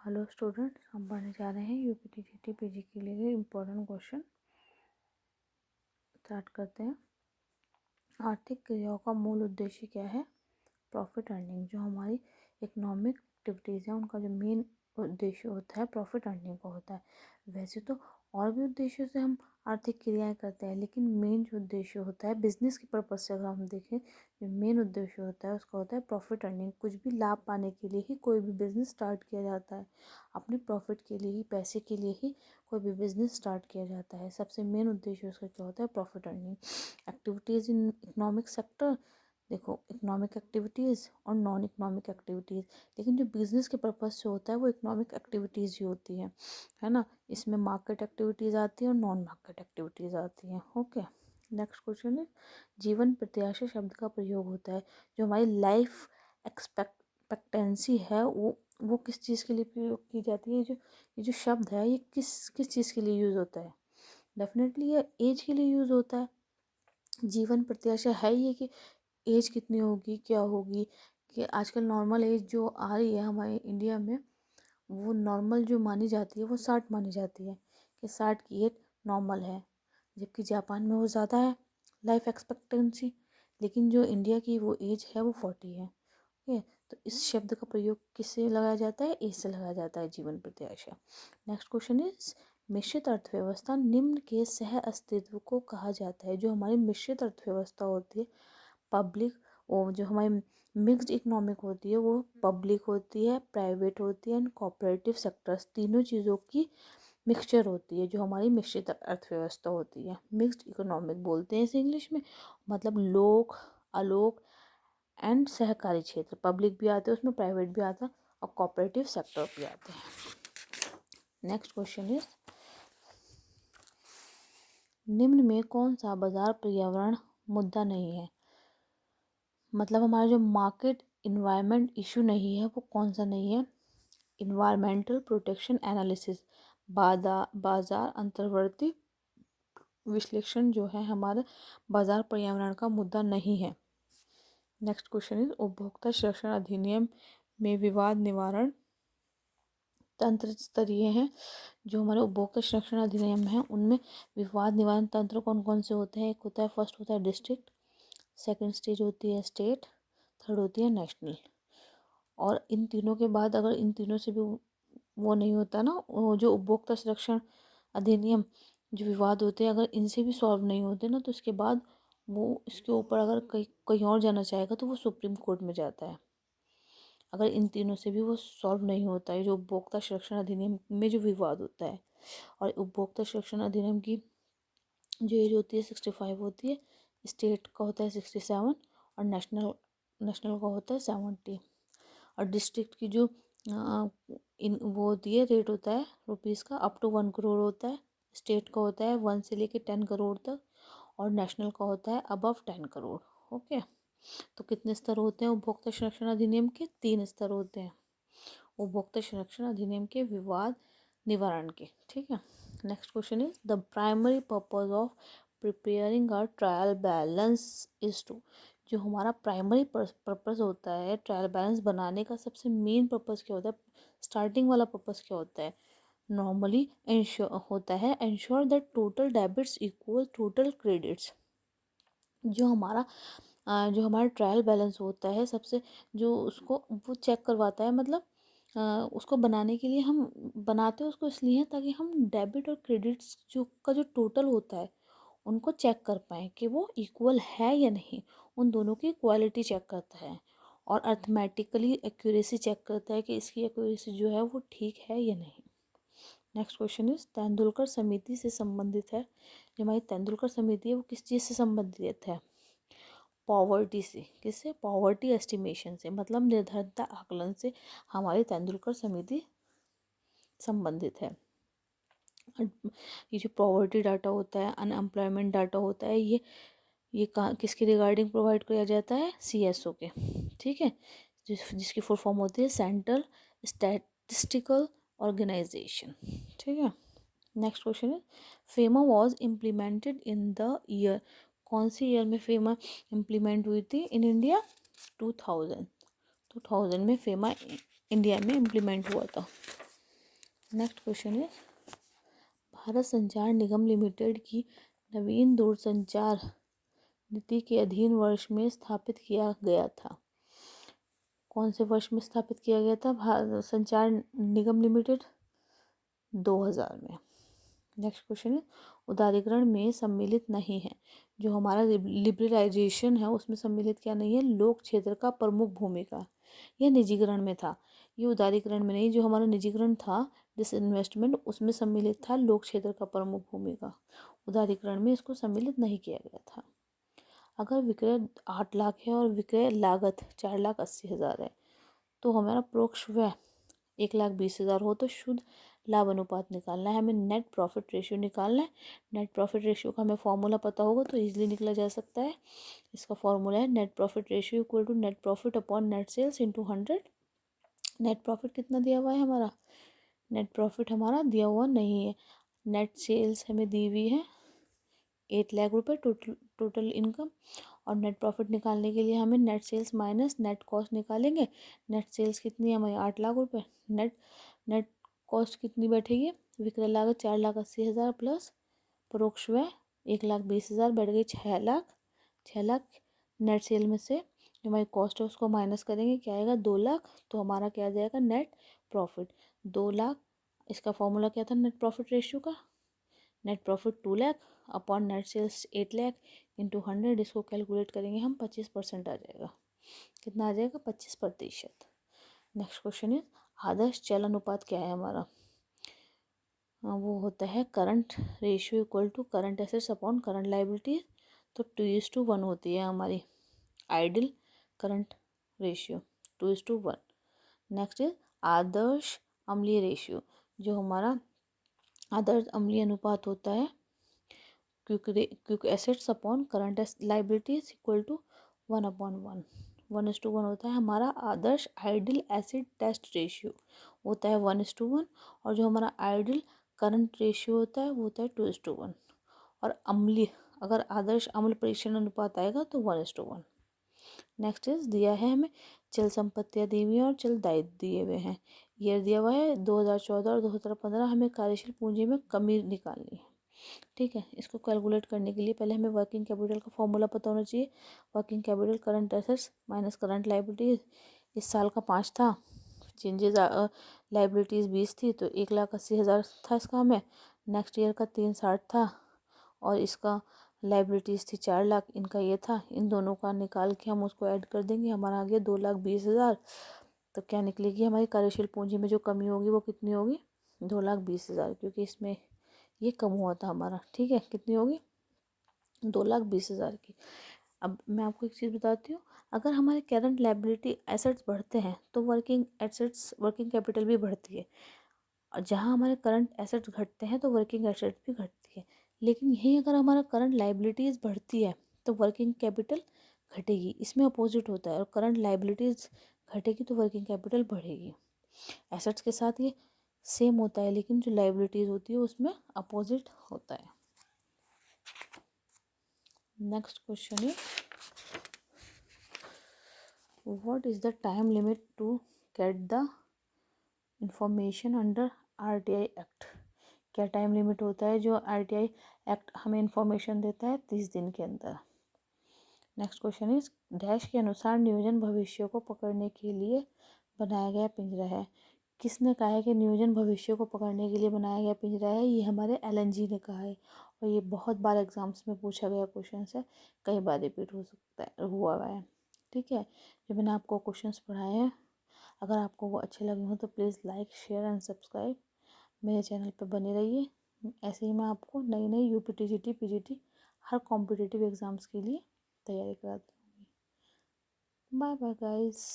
Hello students, हम पढ़ने जा रहे हैं यूपी टीजीटी पीजी के लिए इम्पोर्टेंट क्वेश्चन। स्टार्ट करते हैं। आर्थिक क्रियाओं का मूल उद्देश्य क्या है? Profit earning. जो हमारी इकोनॉमिक एक्टिविटीज़ हैं उनका जो मेन उद्देश्य होता है प्रॉफिट अर्निंग का होता है। वैसे तो और भी उद्देश्यों से हम आर्थिक क्रियाएं करते हैं, लेकिन मेन जो उद्देश्य होता है बिजनेस के पर्पज से अगर हम देखें, जो मेन उद्देश्य होता है उसका होता है प्रॉफिट अर्निंग। कुछ भी लाभ पाने के लिए ही कोई भी बिजनेस स्टार्ट किया जाता है, अपने प्रॉफिट के लिए ही, पैसे के लिए ही कोई भी बिजनेस स्टार्ट किया जाता है। सबसे मेन उद्देश्य उसका क्या होता है? Profit earning. Activities in economic sector, देखो इकोनॉमिक एक्टिविटीज़ और नॉन इकोनॉमिक एक्टिविटीज़, लेकिन जो बिज़नेस के पर्पज़ से होता है वो इकोनॉमिक एक्टिविटीज़ ही होती है ना। इसमें मार्केट एक्टिविटीज़ आती है और नॉन मार्केट एक्टिविटीज़ आती हैं। ओके, नेक्स्ट क्वेश्चन है, जीवन प्रत्याशा शब्द का प्रयोग होता है। जो हमारी लाइफ एक्सपेक्टेंसी है वो किस चीज़ के लिए प्रयोग की जाती है? ये जो शब्द है ये किस किस चीज़ के लिए यूज़ होता है? डेफिनेटली ये एज के लिए यूज़ होता है। जीवन प्रत्याशा है ये कि एज कितनी होगी, क्या होगी, कि आजकल नॉर्मल एज जो आ रही है हमारे इंडिया में, वो नॉर्मल जो मानी जाती है वो 60 मानी जाती है, कि 60 की एज नॉर्मल है। जबकि जापान में वो ज़्यादा है लाइफ एक्सपेक्टेंसी, लेकिन जो इंडिया की वो एज है वो 40 है। ओके, तो इस शब्द का प्रयोग किससे लगाया जाता है? एज से लगाया जाता है, जीवन प्रत्याशा। नेक्स्ट क्वेश्चन इज, मिश्रित अर्थव्यवस्था निम्न के सह अस्तित्व को कहा जाता है। जो हमारी मिश्रित अर्थव्यवस्था होती है, पब्लिक, वो जो हमारी मिक्स्ड इकोनॉमिक होती है वो पब्लिक होती है, प्राइवेट होती है एंड कोऑपरेटिव सेक्टर्स, तीनों चीज़ों की मिक्सचर होती है जो हमारी मिश्रित अर्थव्यवस्था होती है। मिक्स्ड इकोनॉमिक बोलते हैं इसे इंग्लिश में, मतलब लोक, अलोक एंड सहकारी क्षेत्र, पब्लिक भी आते हैं उसमें, प्राइवेट भी आता है और कोऑपरेटिव सेक्टर भी आते हैं। नेक्स्ट क्वेश्चन इज, निम्न में कौन सा बाजार पर्यावरण मुद्दा नहीं है? मतलब हमारा जो मार्केट इन्वायरमेंट इशू नहीं है वो कौन सा नहीं है? इन्वायरमेंटल प्रोटेक्शन एनालिसिस, बाजार अंतर्वर्ती विश्लेषण जो है हमारे बाजार पर्यावरण का मुद्दा नहीं है। नेक्स्ट क्वेश्चन इज, उपभोक्ता संरक्षण अधिनियम में विवाद निवारण तंत्र स्तरीय हैं। जो हमारे उपभोक्ता संरक्षण अधिनियम है उनमें विवाद निवारण तंत्र कौन कौन से होते हैं? एक होता है, फर्स्ट होता है डिस्ट्रिक्ट, सेकंड स्टेज होती है स्टेट, थर्ड होती है नेशनल। और इन तीनों के बाद अगर इन तीनों से भी वो नहीं होता ना, वो जो उपभोक्ता संरक्षण अधिनियम जो विवाद होते हैं अगर इनसे भी सॉल्व नहीं होते ना, तो इसके बाद वो इसके ऊपर अगर कहीं कहीं और जाना चाहेगा तो वो सुप्रीम कोर्ट में जाता है। अगर इन तीनों से भी वो सॉल्व नहीं होता है, जो उपभोक्ता संरक्षण अधिनियम में जो विवाद होता है। और उपभोक्ता संरक्षण अधिनियम की जो एज होती है 65 होती है, स्टेट का होता है 67 और नेशनल का होता है 70। और डिस्ट्रिक्ट की जो इन वो होती है, रेट होता है रुपीज़ का अप टू 1 करोड़ होता है, स्टेट का होता है 1 से लेके 10 करोड़ तक, और नेशनल का होता है अबव 10 करोड़। ओके, तो कितने स्तर होते हैं उपभोक्ता संरक्षण अधिनियम के? 3 स्तर होते हैं उपभोक्ता संरक्षण अधिनियम के विवाद निवारण के। ठीक है, next question is, the primary purpose of preparing a trial balance is to. जो हमारा प्राइमरी पर्पस होता है ट्रायल बैलेंस बनाने का, सबसे मेन पर्पस क्या होता है? स्टार्टिंग वाला पर्पस क्या होता है? नॉर्मली इंश्योर होता है, ensure that total debits equal total credits. जो हमारा ट्रायल बैलेंस होता है सबसे, जो उसको वो चेक करवाता है, मतलब उसको बनाने के लिए हम बनाते हैं उसको इसलिए हैं ताकि हम डेबिट और क्रेडिट्स जो टोटल होता है उनको चेक कर पाएँ कि वो इक्वल है या नहीं। उन दोनों की क्वालिटी चेक करता है और अर्थमेटिकली एक्यूरेसी चेक करता है कि इसकी एक्यूरेसी जो है वो ठीक है या नहीं। नेक्स्ट क्वेश्चन इज, तेंदुलकर समिति से संबंधित है। जो हमारी तेंदुलकर समिति है वो किस चीज़ से संबंधित है? पॉवर्टी से। किससे? पॉवर्टी एस्टिमेशन से, मतलब निर्धनता आकलन से हमारी तेंदुलकर समिति संबंधित है। ये जो पॉवर्टी डाटा होता है, अनएम्प्लॉयमेंट डाटा होता है, ये कहाँ किसके रिगार्डिंग प्रोवाइड किया जाता है? CSO के। ठीक है, जिसकी फुल फॉर्म होती है सेंट्रल स्टैटिस्टिकल ऑर्गेनाइजेशन। ठीक है, नेक्स्ट क्वेश्चन है, FEMA was implemented in the year. कौन सी ईयर में फेमा इम्प्लीमेंट हुई थी इन इंडिया? 2000 में फेमा इंडिया में इम्प्लीमेंट हुआ था। नेक्स्ट क्वेश्चन है, भारत संचार निगम लिमिटेड की नवीन दूरसंचार नीति के अधीन वर्ष में स्थापित किया गया था। कौन से वर्ष में स्थापित किया गया था भारत संचार निगम लिमिटेड? 2000 में। नेक्स्ट क्वेश्चन है, उदारीकरण में सम्मिलित नहीं है। जो हमारा लिबरलाइजेशन है उसमें सम्मिलित क्या नहीं है? लोक क्षेत्र का प्रमुख भूमिका। यह निजीकरण में था, ये उदारीकरण में नहीं। जो हमारा निजीकरण था, डिसइन्वेस्टमेंट, उसमें सम्मिलित था लोक क्षेत्र का प्रमुख भूमिका। उदारीकरण में इसको सम्मिलित नहीं किया गया था। अगर विक्रय 8 लाख है और विक्रय लागत 4,80,000 है, तो हमारा परोक्ष व्यय 1,20,000 हो तो शुद्ध लाभ अनुपात निकालना है, हमें नेट प्रॉफिट रेशियो निकालना है। नेट प्रॉफिट रेशियो का हमें फॉर्मूला पता होगा तो इजीली निकला जा सकता है। इसका फॉर्मूला है net profit ratio equal to net profit upon net sales into 100। Net profit कितना दिया हुआ है हमारा? नेट प्रॉफिट हमारा दिया हुआ नहीं है। नेट सेल्स हमें दी हुई है 8 लाख रुपये टोटल इनकम, और नेट प्रॉफिट निकालने के लिए हमें net sales minus net cost निकालेंगे। नेट सेल्स कितनी है हमारी? 8 लाख रुपये। नेट कॉस्ट कितनी बैठेगी? विक्रय लागत 4,80,000 प्लस परोक्ष व्यय 1,20,000 बैठ गई 6 लाख। 6 लाख नेट सेल में से जो हमारी कॉस्ट है उसको माइनस करेंगे, क्या आएगा? 2 लाख। तो हमारा क्या आ जाएगा? Net profit 2 lakh. इसका फॉर्मूला क्या था नेट प्रॉफिट रेशियो का? Net profit 2 lakh upon net sales 8 lakh into 100। इसको कैलकुलेट करेंगे हम 25% आ जाएगा। कितना आ जाएगा? 25%। नेक्स्ट क्वेश्चन है, आदर्श चल अनुपात क्या है हमारा? वो होता है current ratio equal to current assets upon current liabilities. तो 2:1 होती है हमारी ideal current ratio, 2:1। Next is आदर्श अम्लीय रेशियो। जो हमारा आदर्श अम्लीय अनुपात होता है quick assets upon current liabilities equal to 1/1। 1:1 होता है हमारा आदर्श आइडियल एसिड टेस्ट रेशियो, होता है 1:1। और जो हमारा आइडियल करंट रेशियो होता है वो होता है 2:1। और अम्लीय, अगर आदर्श अम्ल परीक्षण अनुपात आएगा तो 1:1। नेक्स्ट इज दिया है हमें चल संपत्तियाँ दी हुई हैं और चल दायित्व दिए हुए हैं। ईयर दिया हुआ है 2014 और 2015। हमें कार्यशील पूंजी में कमी निकालनी है। ठीक है, इसको कैलकुलेट करने के लिए पहले हमें वर्किंग कैपिटल का फॉर्मूला पता होना चाहिए। Working capital current assets minus current liabilities. इस साल का 5 था, चेंजेस लाइबिलिटीज़ 20 थी, तो 1,80,000 था इसका हमें। नेक्स्ट ईयर का 360 था और इसका लाइबिलिटीज़ थी 4 लाख, इनका ये था। इन दोनों का निकाल के हम उसको ऐड कर देंगे, हमारा आ गया 2,20,000। तो क्या निकलेगी हमारी कार्यशील पूंजी में जो कमी होगी वो कितनी होगी? 2,20,000, क्योंकि इसमें ये कम हुआ था हमारा। ठीक है, कितनी होगी? 2,20,000 की। अब मैं आपको एक चीज़ बताती हूँ, अगर हमारे करंट लायबिलिटी एसेट्स बढ़ते हैं तो वर्किंग एसेट्स, वर्किंग कैपिटल भी बढ़ती है। और जहाँ हमारे करंट एसेट्स घटते हैं तो वर्किंग एसेट्स भी घटती है। लेकिन यही अगर हमारा करंट लायबिलिटीज़ बढ़ती है तो वर्किंग कैपिटल घटेगी। इसमें अपोजिट होता है, और करंट लायबिलिटीज़ घटेगी तो वर्किंग कैपिटल बढ़ेगी। एसेट्स के साथ ये सेम होता है, लेकिन जो लायबिलिटीज़ होती है उसमें अपोजिट होता है। नेक्स्ट क्वेश्चन है, what is the time limit to get the information under RTI act? क्या टाइम लिमिट होता है जो आरटीआई एक्ट हमें इंफॉर्मेशन देता है? 30 दिन के अंदर। नेक्स्ट क्वेश्चन इज डैश के अनुसार नियोजन भविष्य को पकड़ने के लिए बनाया गया पिंजरा है। किसने कहा है कि नियोजन भविष्य को पकड़ने के लिए बनाया गया पिंजरा है? ये हमारे एलएनजी ने कहा है, और ये बहुत बार एग्जाम्स में पूछा गया क्वेश्चन है, कई बार रिपीट हो सकता है, हुआ है। ठीक है, जो मैंने आपको क्वेश्चंस पढ़ाए हैं, अगर आपको वो अच्छे लगे हों तो please like, share and subscribe मेरे चैनल पर बने रहिए। ऐसे ही मैं आपको नई नई यूपी टीजीटी पीजीटी हर कॉम्पिटिटिव एग्ज़ाम्स के लिए तैयारी कराती हूँ। Bye bye guys.